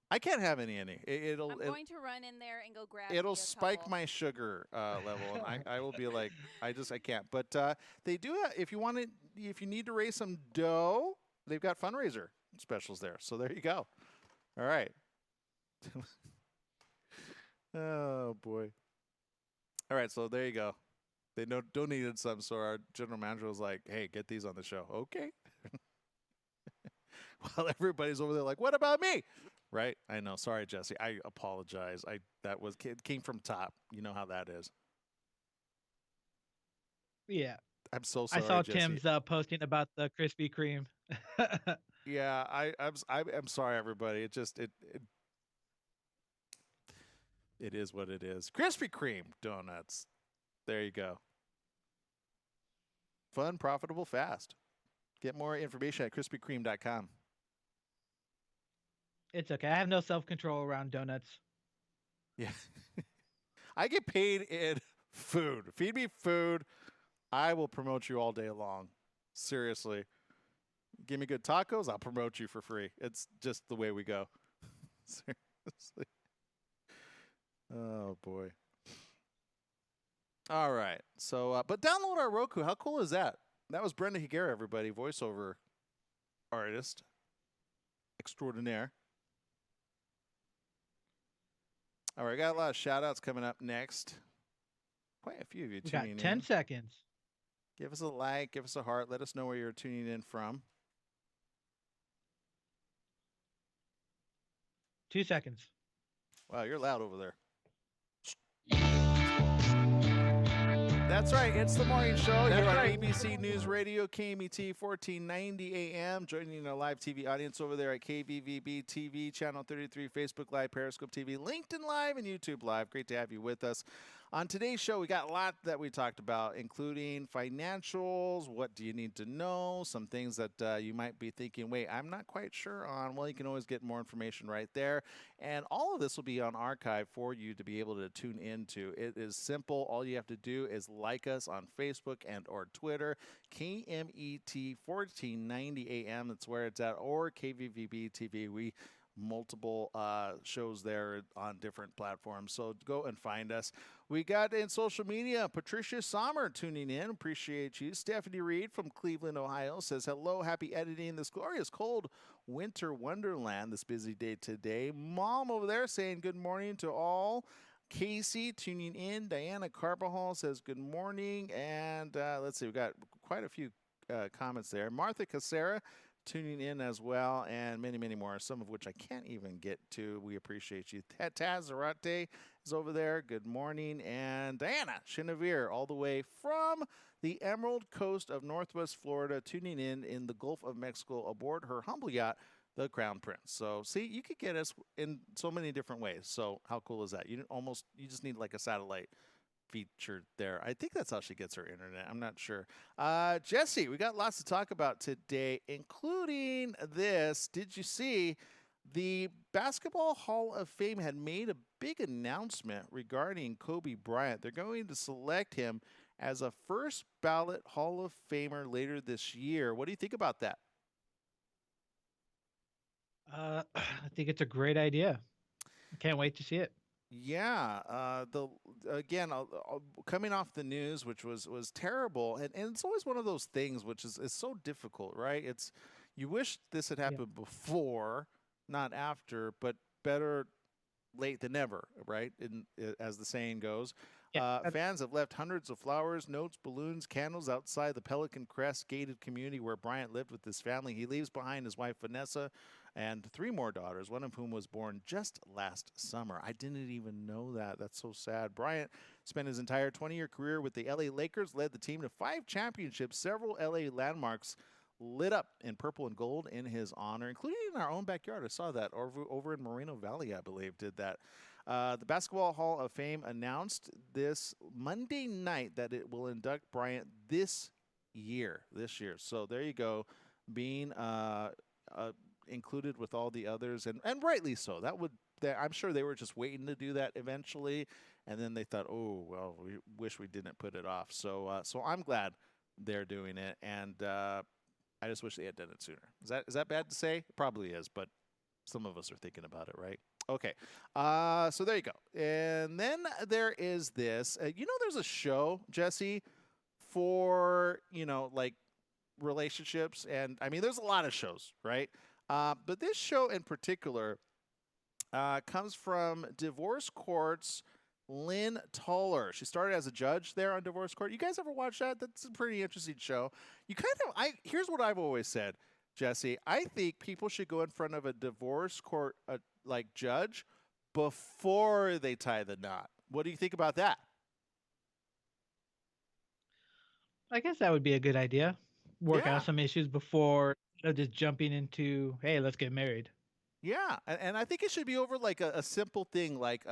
I can't have any. I'm going to run in there and go grab. It'll me a spike couple. my sugar level, and I will be like, I can't. But they do. If you need to raise some dough, they've got fundraiser specials there. So there you go. All right. Oh boy. All right. So there you go. They donated some, so our general manager was like, "Hey, get these on the show." Okay. While everybody's over there like, "What about me?" Right? I know. Sorry, Jesse. I apologize. It came from top. You know how that is. Yeah. I'm so sorry. I saw Jesse. Tim's posting about the Krispy Kreme. Yeah, I'm sorry, everybody. It is what it is. Krispy Kreme donuts. There you go. Fun, profitable, fast. Get more information at krispykreme.com. It's okay. I have no self-control around donuts. Yeah. I get paid in food. Feed me food. I will promote you all day long. Seriously. Give me good tacos, I'll promote you for free. It's just the way we go. Seriously. Oh, boy. All right. So, but download our Roku. How cool is that? That was Brenda Higuera, everybody, voiceover artist extraordinaire. All right, got a lot of shout outs coming up next. Quite a few of you We got tuning 10 in. seconds. Give us a like, give us a heart. Let us know where you're tuning in from. 2 seconds. Wow, you're loud over there. That's right. It's the morning show here on ABC News Radio, KMET 1490 AM. Joining our live TV audience over there at KVVB TV, Channel 33, Facebook Live, Periscope TV, LinkedIn Live, and YouTube Live. Great to have you with us. On today's show, we got a lot that we talked about, including financials, what do you need to know, some things that you might be thinking, wait, I'm not quite sure on. Well, you can always get more information right there. And all of this will be on archive for you to be able to tune into. It is simple. All you have to do is like us on Facebook and or Twitter, KMET 1490 AM. That's where it's at, or KVVB TV. We multiple shows there on different platforms, so go and find us. We got in social media Patricia Sommer tuning in, appreciate you. Stephanie Reed from Cleveland, Ohio says hello, happy editing this glorious cold winter wonderland this busy day today. Mom over there saying good morning to all. Casey tuning in. Diana Carbajal says good morning, and let's see, we got quite a few comments there. Martha Casera tuning in as well, and many, many more, some of which I can't even get to. We appreciate you. Taz Zarate is over there. Good morning. And Diana Chenevere, all the way from the Emerald Coast of Northwest Florida, tuning in the Gulf of Mexico aboard her humble yacht, the Crown Prince. So, see, you could get us in so many different ways. So, how cool is that? You just need like a satellite featured there. I think that's how she gets her internet. I'm not sure. Jesse, we got lots to talk about today, including this. Did you see the Basketball Hall of Fame had made a big announcement regarding Kobe Bryant? They're going to select him as a first ballot Hall of Famer later this year. What do you think about that? I think it's a great idea. I can't wait to see it. Yeah, coming off the news, which was terrible, and it's always one of those things which is so difficult, right? It's you wish this had happened before, not after, but better late than never, right? As the saying goes. Fans have left hundreds of flowers, notes, balloons, candles outside the Pelican Crest gated community where Bryant lived with his family. He leaves behind his wife, Vanessa, and 3 more daughters, one of whom was born just last summer. I didn't even know that. That's so sad. Bryant spent his entire 20-year career with the LA Lakers, led the team to 5 championships, several LA landmarks lit up in purple and gold in his honor, including in our own backyard. I saw that over in Moreno Valley, I believe, did that. The Basketball Hall of Fame announced this Monday night that it will induct Bryant this year. So there you go, being included with all the others, and rightly so. I'm sure they were just waiting to do that eventually, and then they thought, oh well, we wish we didn't put it off. So I'm glad they're doing it, and I just wish they had done it sooner. Is that bad to say? It probably is, but some of us are thinking about it, right? Okay, so there you go. And then there is this. There's a show, Jesse, for like relationships, and I mean, there's a lot of shows, right? But this show in particular comes from Divorce Court's Lynn Toller. She started as a judge there on Divorce Court. You guys ever watch that? That's a pretty interesting show. Here's what I've always said, Jesse. I think people should go in front of a divorce court like judge before they tie the knot. What do you think about that? I guess that would be a good idea. Work out some issues before just jumping into, hey, let's get married. Yeah, and I think it should be over like a simple thing like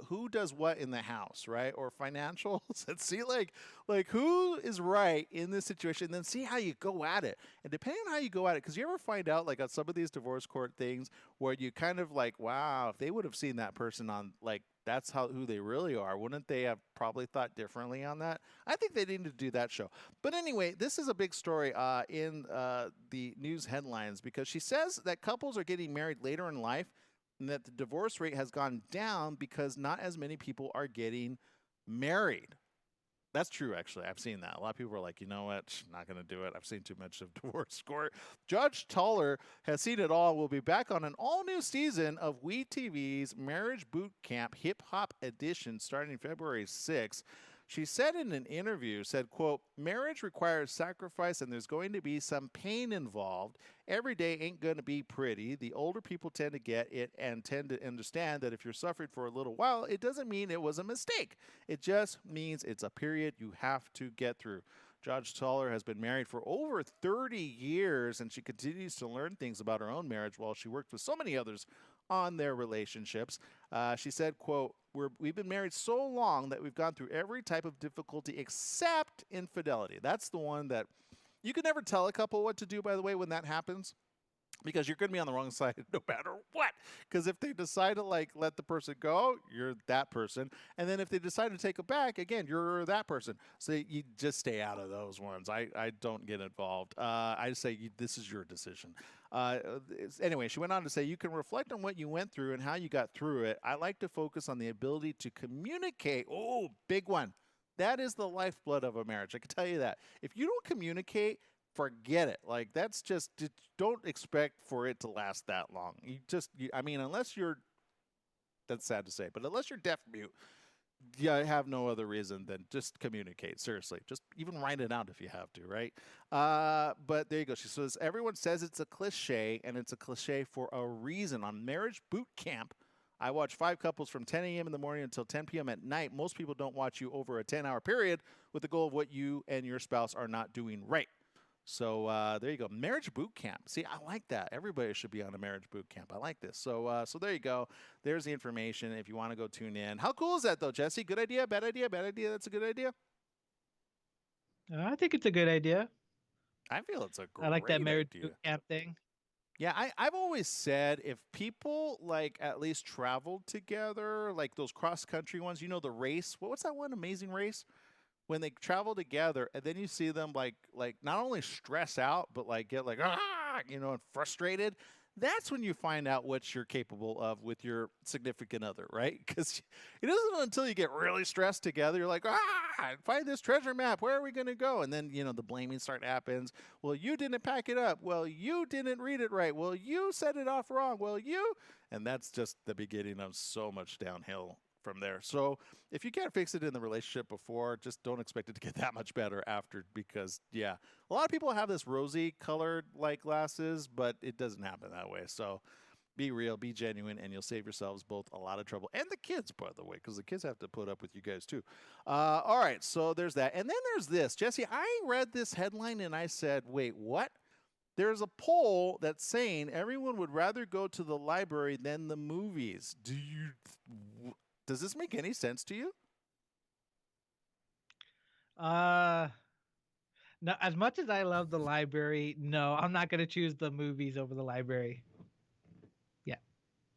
who does what in the house, right? Or financials, and see like who is right in this situation, and then see how you go at it. And depending on how you go at it, because you ever find out like on some of these divorce court things where you kind of like, wow, if they would have seen that person on like that's who they really are, wouldn't they have probably thought differently on that? I think they need to do that show. But anyway, this is a big story in the news headlines because she says that couples are getting married later in life and that the divorce rate has gone down because not as many people are getting married. That's true, actually. I've seen that. A lot of people are like, you know what? Not going to do it. I've seen too much of divorce court. Judge Toller has seen it all. We'll be back on an all-new season of WeTV's Marriage Boot Camp Hip Hop Edition starting February 6th. She said in an interview, said, quote, marriage requires sacrifice and there's going to be some pain involved. Every day ain't going to be pretty. The older people tend to get it and tend to understand that if you're suffering for a little while, it doesn't mean it was a mistake. It just means it's a period you have to get through. Judge Toller has been married for over 30 years, and she continues to learn things about her own marriage while she worked with so many others on their relationships. She said, quote, we've been married so long that we've gone through every type of difficulty except infidelity. That's the one that you can never tell a couple what to do, by the way, when that happens. Because you're going to be on the wrong side no matter what. Because if they decide to like let the person go, you're that person. And then if they decide to take it back, again, you're that person. So you just stay out of those ones. I don't get involved. I say this is your decision. Anyway, she went on to say, you can reflect on what you went through and how you got through it. I like to focus on the ability to communicate. Oh, big one. That is the lifeblood of a marriage. I can tell you that. If you don't communicate, forget it. Like, that's just, don't expect for it to last that long. I mean, unless you're, that's sad to say, but unless you're deaf mute, I have no other reason than just communicate. Seriously, just even write it out if you have to, right? But there you go. She says, everyone says it's a cliche, and it's a cliche for a reason. On Marriage Boot Camp, I watch 5 couples from 10 a.m. in the morning until 10 p.m. at night. Most people don't watch you over a 10-hour period with the goal of what you and your spouse are not doing right. So there you go. Marriage boot camp. See, I like that. Everybody should be on a marriage boot camp. I like this. So there you go. There's the information if you want to go tune in. How cool is that, though, Jesse? Good idea? Bad idea? Bad idea? That's a good idea? I think it's a good idea. I feel it's a great I like that marriage idea. boot camp thing. Yeah, I've always said if people like at least traveled together, like those cross-country ones, you know, the race. What's that one? Amazing Race? When they travel together and then you see them like not only stress out, but like get like, and frustrated. That's when you find out what you're capable of with your significant other, right? Because it isn't until you get really stressed together, you're like, find this treasure map. Where are we going to go? And then, the blaming happens. Well, you didn't pack it up. Well, you didn't read it right. Well, you set it off wrong. Well, and that's just the beginning of so much downhill from there. So if you can't fix it in the relationship before, just don't expect it to get that much better after, because a lot of people have this rosy colored like glasses, but it doesn't happen that way. So be real, be genuine, and you'll save yourselves both a lot of trouble, and the kids, by the way, because the kids have to put up with you guys too. All right, so there's that. And then there's this. Jesse, I read this headline and I said, wait, what? There's a poll that's saying everyone would rather go to the library than the movies. Does this make any sense to you? No, as much as I love the library, no, I'm not going to choose the movies over the library. Yeah.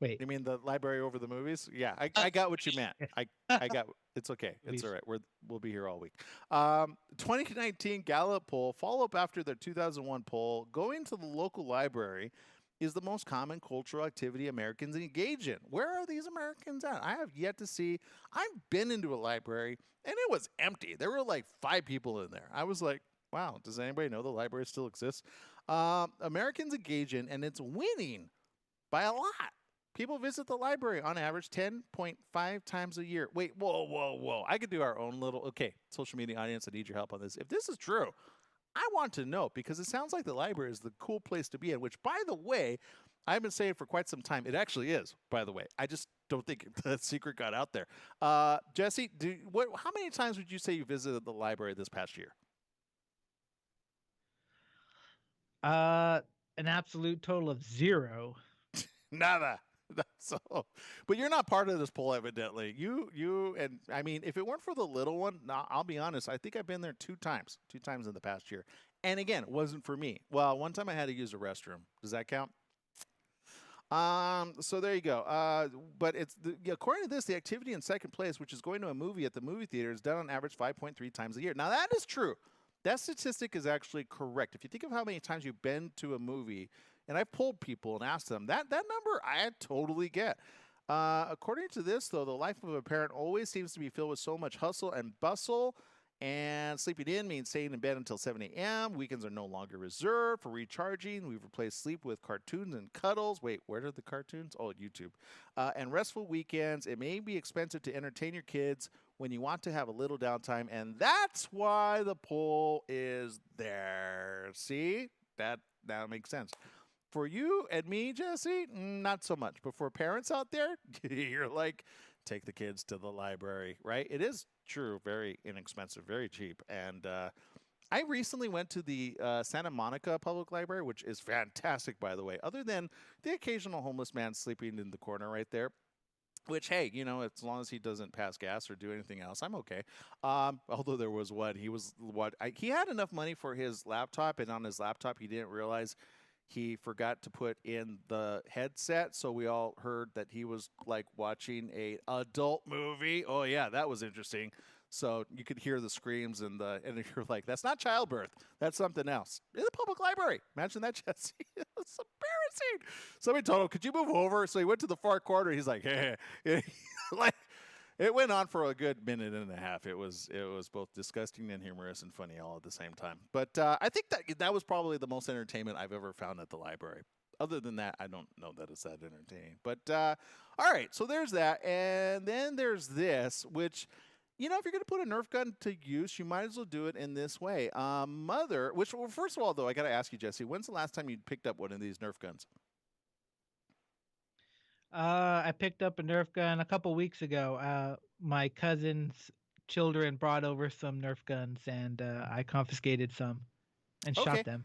Wait. You mean the library over the movies? Yeah, I got what you meant. I got it's okay. It's all right. We'll be here all week. 2019 Gallup poll, follow up after their 2001 poll, going to the local library is the most common cultural activity Americans engage in. Where are these Americans at? I have yet to see. I've been into a library, and it was empty. There were like 5 people in there. I was like, wow, does anybody know the library still exists? Americans engage in, and it's winning by a lot. People visit the library on average 10.5 times a year. Wait, whoa. I could do our own little, social media audience, I need your help on this. If this is true, I want to know, because it sounds like the library is the cool place to be in, which, by the way, I've been saying for quite some time. It actually is, by the way. I just don't think the secret got out there. Jesse, how many times would you say you visited the library this past year? An absolute total of 0. Nada. So, but you're not part of this poll, evidently. You, and I mean, if it weren't for the little one, I'll be honest, I think I've been there 2 times in the past year. And again, it wasn't for me. Well, one time I had to use a restroom. Does that count? So there you go. But according to this, the activity in second place, which is going to a movie at the movie theater, is done on average 5.3 times a year. Now that is true. That statistic is actually correct. If you think of how many times you've been to a movie, and I've polled people and asked them, that number I totally get. According to this, though, the life of a parent always seems to be filled with so much hustle and bustle And sleeping in means staying in bed until 7 a.m. Weekends are no longer reserved for recharging. We've replaced sleep with cartoons and cuddles. Wait, where are the cartoons? Oh, YouTube. And restful weekends. It may be expensive to entertain your kids when you want to have a little downtime. And that's why the poll is there. See? That makes sense. For you and me, Jesse, not so much. But for parents out there, you're like, take the kids to the library, right? It is true, very inexpensive, very cheap. And I recently went to the Santa Monica Public Library, which is fantastic, by the way, other than the occasional homeless man sleeping in the corner right there. Which, hey, as long as he doesn't pass gas or do anything else, I'm okay. Although there was one, he had enough money for his laptop, and on his laptop, he didn't realize he forgot to put in the headset, so we all heard that he was like watching a adult movie. Oh yeah, that was interesting. So you could hear the screams and you're like, that's not childbirth. That's something else. In the public library. Imagine that, Jesse. It was embarrassing. Somebody told him, could you move over? So he went to the far corner. He's like, hey. Like, it went on for a good minute and a half. It was both disgusting and humorous and funny all at the same time. But I think that was probably the most entertainment I've ever found at the library. Other than that, I don't know that it's that entertaining. But all right, so there's that. And then there's this, which, if you're going to put a Nerf gun to use, you might as well do it in this way. First of all, though, I got to ask you, Jesse, when's the last time you picked up one of these Nerf guns? I picked up a Nerf gun a couple weeks ago. My cousin's children brought over some Nerf guns, and I confiscated some and shot them.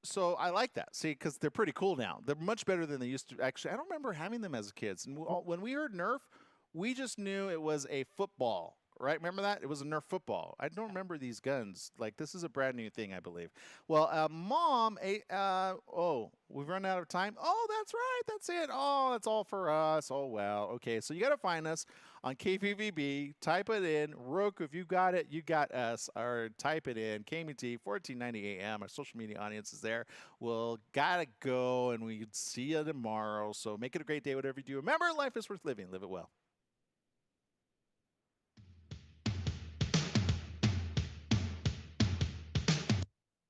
So I like that. See, because they're pretty cool now. They're much better than they used to. Actually, I don't remember having them as kids. And when we heard Nerf, we just knew it was a football. Right? Remember that? It was a Nerf football. I don't remember these guns. Like, this is a brand new thing, I believe. Well, Mom, we've run out of time. Oh, that's right. That's it. Oh, that's all for us. Oh, well. Okay, so you got to find us on KVVB. Type it in. Roku, if you got it, you got us. Or type it in. KMT, 1490 AM. Our social media audience is there. We'll got to go, and we see you tomorrow. So make it a great day, whatever you do. Remember, life is worth living. Live it well.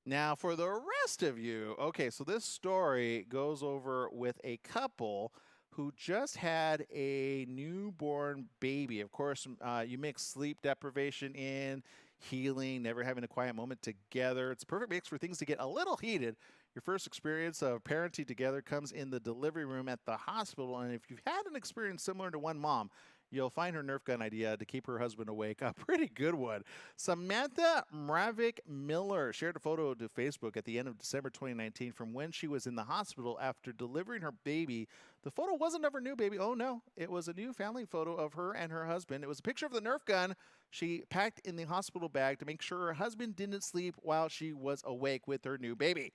Now, for the rest of you, okay, so this story goes over with a couple who just had a newborn baby. Of course, you mix sleep deprivation in, healing, never having a quiet moment together. It's a perfect mix for things to get a little heated. Your first experience of parenting together comes in the delivery room at the hospital, and if you've had an experience similar to one mom, you'll find her Nerf gun idea to keep her husband awake a pretty good one. Samantha Mravik Miller shared a photo to Facebook at the end of December 2019 from when she was in the hospital after delivering her baby. The photo wasn't of her new baby. Oh, no. It was a new family photo of her and her husband. It was a picture of the Nerf gun she packed in the hospital bag to make sure her husband didn't sleep while she was awake with her new baby.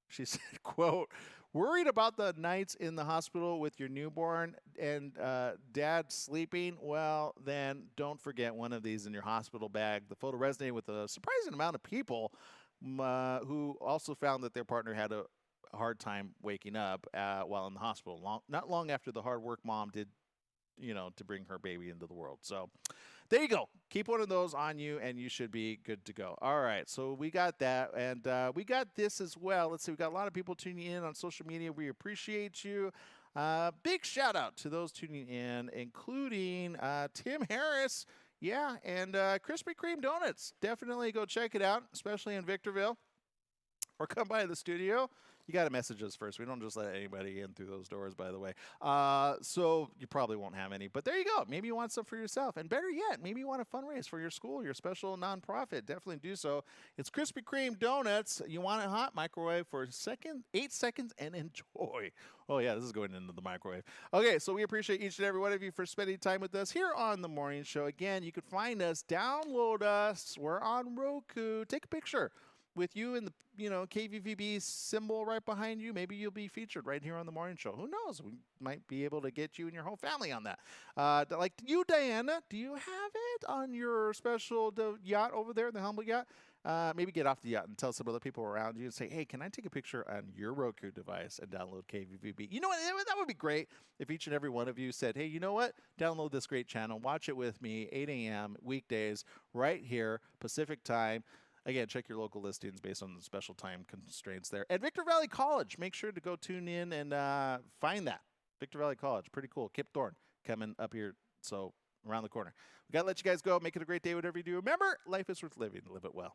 She said, quote, worried about the nights in the hospital with your newborn and dad sleeping? Well, then don't forget one of these in your hospital bag. The photo resonated with a surprising amount of people who also found that their partner had a hard time waking up while in the hospital. Not long after the hard work mom did, to bring her baby into the world. So there you go. Keep one of those on you, and you should be good to go. All right, so we got that, and we got this as well. Let's see, we got a lot of people tuning in on social media. We appreciate you. Big shout out to those tuning in, including Tim Harris, and Krispy Kreme Donuts. Definitely go check it out, especially in Victorville, or come by the studio. You got to message us first. We don't just let anybody in through those doors, by the way. So you probably won't have any. But there you go. Maybe you want some for yourself. And better yet, maybe you want to fundraise for your school, your special nonprofit. Definitely do so. It's Krispy Kreme Donuts. You want it hot? Microwave for 8 seconds and enjoy. Oh, yeah, this is going into the microwave. Okay, so we appreciate each and every one of you for spending time with us here on The Morning Show. Again, you can find us, download us. We're on Roku. Take a picture with you and the KVVB symbol right behind you. Maybe you'll be featured right here on The Morning Show. Who knows? We might be able to get you and your whole family on that. Like you, Diana, do you have it on your special yacht over there, the Humble Yacht? maybe get off the yacht and tell some other people around you and say, hey, can I take a picture on your Roku device and download KVVB? You know what? That would be great if each and every one of you said, hey, you know what? Download this great channel. Watch it with me, 8 a.m. weekdays, right here, Pacific time. Again, check your local listings based on the special time constraints there. And Victor Valley College, make sure to go tune in and find that. Victor Valley College, pretty cool. Kip Thorne coming up here, so around the corner. We got to let you guys go. Make it a great day, whatever you do. Remember, life is worth living. Live it well.